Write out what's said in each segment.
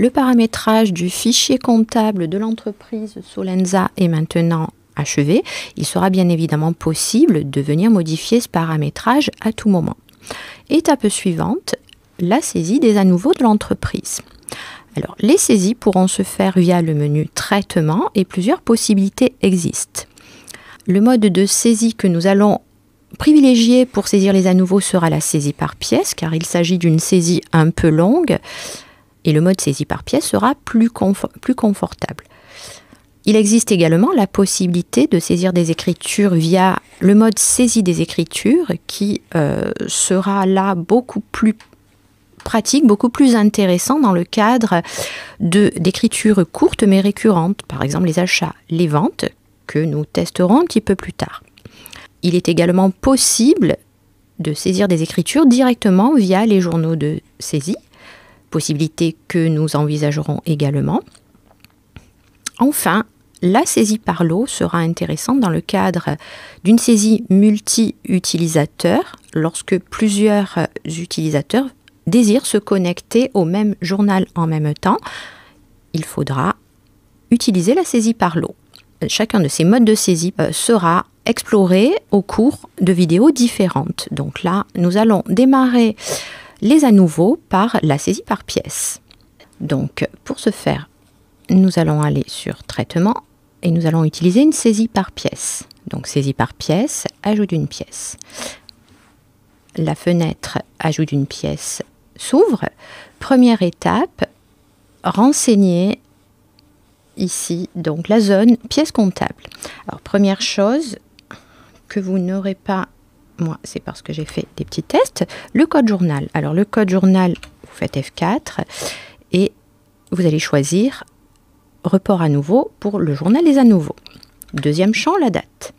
Le paramétrage du fichier comptable de l'entreprise Solenza est maintenant achevé. Il sera bien évidemment possible de venir modifier ce paramétrage à tout moment. Étape suivante, la saisie des à nouveau de l'entreprise. Alors, les saisies pourront se faire via le menu Traitement et plusieurs possibilités existent. Le mode de saisie que nous allons privilégier pour saisir les à nouveau sera la saisie par pièce, car il s'agit d'une saisie un peu longue et le mode saisie par pièce sera plus confortable. Il existe également la possibilité de saisir des écritures via le mode saisie des écritures qui sera là beaucoup plus pratique, beaucoup plus intéressant dans le cadre d'écritures courtes mais récurrentes, par exemple les achats, les ventes, que nous testerons un petit peu plus tard. Il est également possible de saisir des écritures directement via les journaux de saisie, possibilité que nous envisagerons également. Enfin, la saisie par lot sera intéressante dans le cadre d'une saisie multi-utilisateur, lorsque plusieurs utilisateurs désirent se connecter au même journal en même temps. Il faudra utiliser la saisie par lot. Chacun de ces modes de saisie sera exploré au cours de vidéos différentes. Donc là, nous allons démarrer les à nouveau par la saisie par pièce. Donc pour ce faire, nous allons aller sur Traitement et nous allons utiliser une saisie par pièce. Donc saisie par pièce, ajout d'une pièce. La fenêtre Ajout d'une pièce s'ouvre. Première étape, renseigner ici donc la zone pièce comptable. Alors première chose que vous n'aurez pas, moi c'est parce que j'ai fait des petits tests, le code journal. Alors le code journal, vous faites F4 et vous allez choisir report à nouveau pour le journal des à nouveau. Deuxième champ, la date.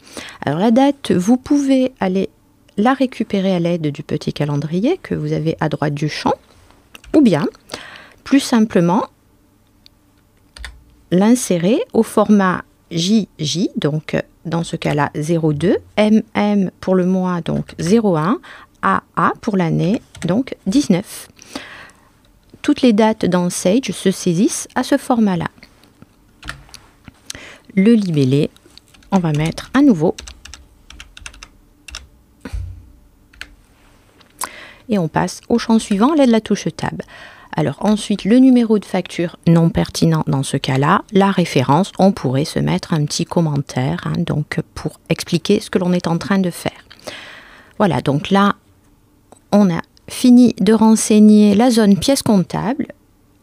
Alors la date, vous pouvez aller la récupérer à l'aide du petit calendrier que vous avez à droite du champ, ou bien, plus simplement, l'insérer au format JJ, donc dans ce cas-là 02, MM pour le mois, donc 01, AA pour l'année, donc 19. Toutes les dates dans Sage se saisissent à ce format-là. Le libellé, on va mettre à nouveau. Et on passe au champ suivant à l'aide de la touche Tab. Alors ensuite, le numéro de facture non pertinent dans ce cas-là, la référence, on pourrait se mettre un petit commentaire donc pour expliquer ce que l'on est en train de faire. Voilà, donc là, on a fini de renseigner la zone pièce comptable.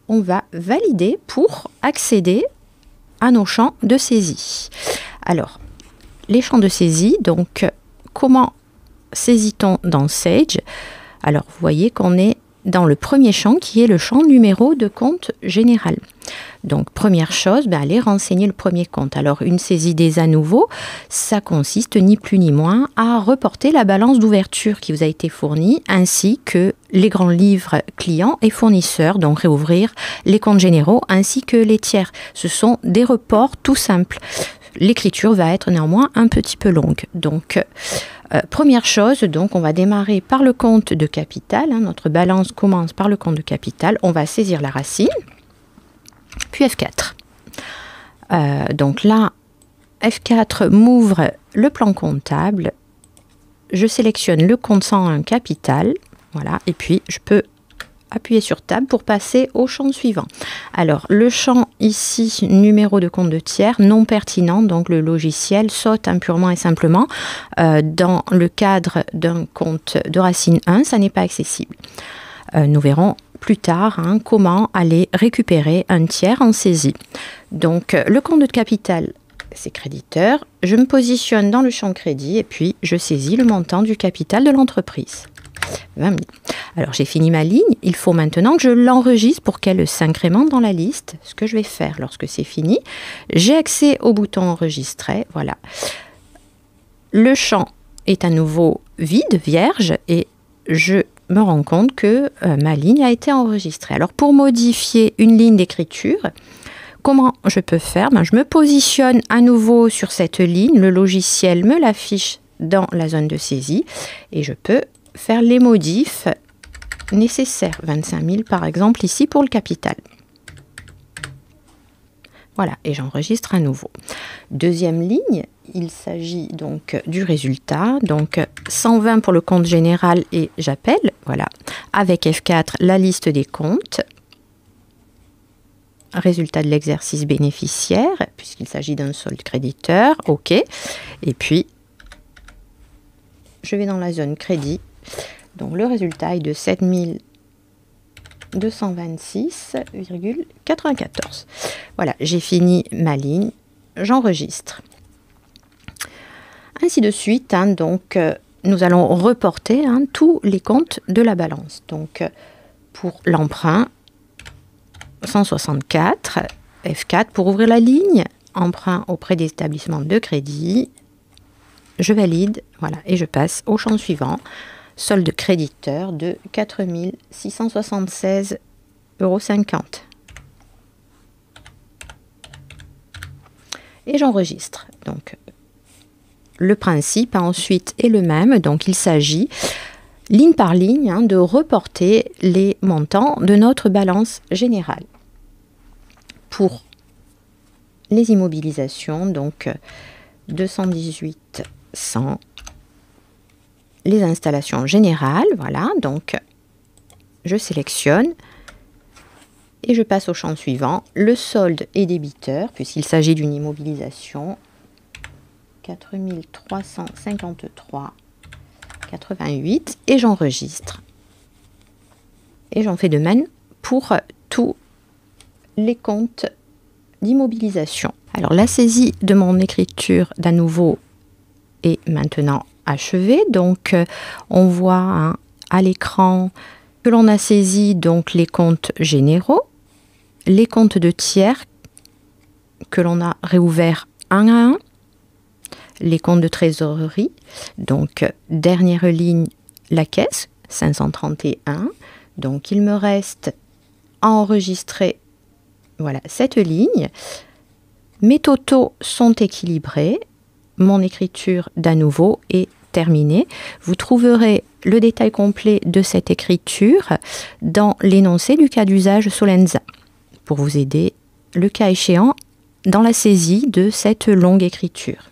On va valider pour accéder à nos champs de saisie. Alors, les champs de saisie, donc comment saisit-on dans Sage ? Alors, vous voyez qu'on est dans le premier champ qui est le champ numéro de compte général. Donc, première chose, aller renseigner le premier compte. Alors, une saisie des à nouveau, ça consiste ni plus ni moins à reporter la balance d'ouverture qui vous a été fournie, ainsi que les grands livres clients et fournisseurs, donc réouvrir les comptes généraux ainsi que les tiers. Ce sont des reports tout simples. L'écriture va être néanmoins un petit peu longue. Donc, première chose, donc on va démarrer par le compte de capital. Notre balance commence par le compte de capital. On va saisir la racine, puis F4. Donc là, F4 m'ouvre le plan comptable. Je sélectionne le compte 101 capital. Voilà, et puis je peux appuyer sur Tab pour passer au champ suivant. Alors, le champ ici, numéro de compte de tiers, non pertinent, donc le logiciel saute purement et simplement. Dans le cadre d'un compte de racine 1, ça n'est pas accessible. Nous verrons plus tard comment aller récupérer un tiers en saisie. Donc, le compte de capital, c'est créditeur. Je me positionne dans le champ crédit et puis je saisis le montant du capital de l'entreprise. 20 000. Alors j'ai fini ma ligne, il faut maintenant que je l'enregistre pour qu'elle s'incrémente dans la liste. Ce que je vais faire lorsque c'est fini, j'ai accès au bouton enregistrer, voilà. Le champ est à nouveau vide, vierge, et je me rends compte que ma ligne a été enregistrée. Alors pour modifier une ligne d'écriture, comment je peux faire ? Je me positionne à nouveau sur cette ligne, le logiciel me l'affiche dans la zone de saisie et je peux faire les modifs nécessaires. 25 000 par exemple ici pour le capital. Voilà, et j'enregistre à nouveau. Deuxième ligne, il s'agit donc du résultat. Donc 120 pour le compte général et j'appelle, voilà, avec F4 la liste des comptes. Résultat de l'exercice bénéficiaire, puisqu'il s'agit d'un solde créditeur, OK. Et puis, je vais dans la zone crédit. Donc le résultat est de 7226,94. Voilà, j'ai fini ma ligne, j'enregistre. Ainsi de suite, hein, donc nous allons reporter tous les comptes de la balance. Donc pour l'emprunt, 164, F4 pour ouvrir la ligne, emprunt auprès des établissements de crédit, je valide, voilà, et je passe au champ suivant, solde créditeur de 4 676,50 €. Et j'enregistre. Donc, le principe ensuite est le même, donc il s'agit, ligne par ligne, de reporter les montants de notre balance générale. Pour les immobilisations, donc 218 100, les installations générales, voilà, donc je sélectionne et je passe au champ suivant, le solde est débiteur, puisqu'il s'agit d'une immobilisation, 4 353,88, et j'enregistre. Et j'en fais de même pour tous les comptes d'immobilisation. Alors la saisie de mon écriture d'à nouveau est maintenant achevée. Donc on voit à l'écran que l'on a saisi donc les comptes généraux, les comptes de tiers que l'on a réouverts un à un, les comptes de trésorerie, donc dernière ligne, la caisse, 531. Donc il me reste à enregistrer, voilà, cette ligne. Mes totaux sont équilibrés, mon écriture d'à nouveau est terminée. Vous trouverez le détail complet de cette écriture dans l'énoncé du cas d'usage Solenza, pour vous aider, le cas échéant, dans la saisie de cette longue écriture.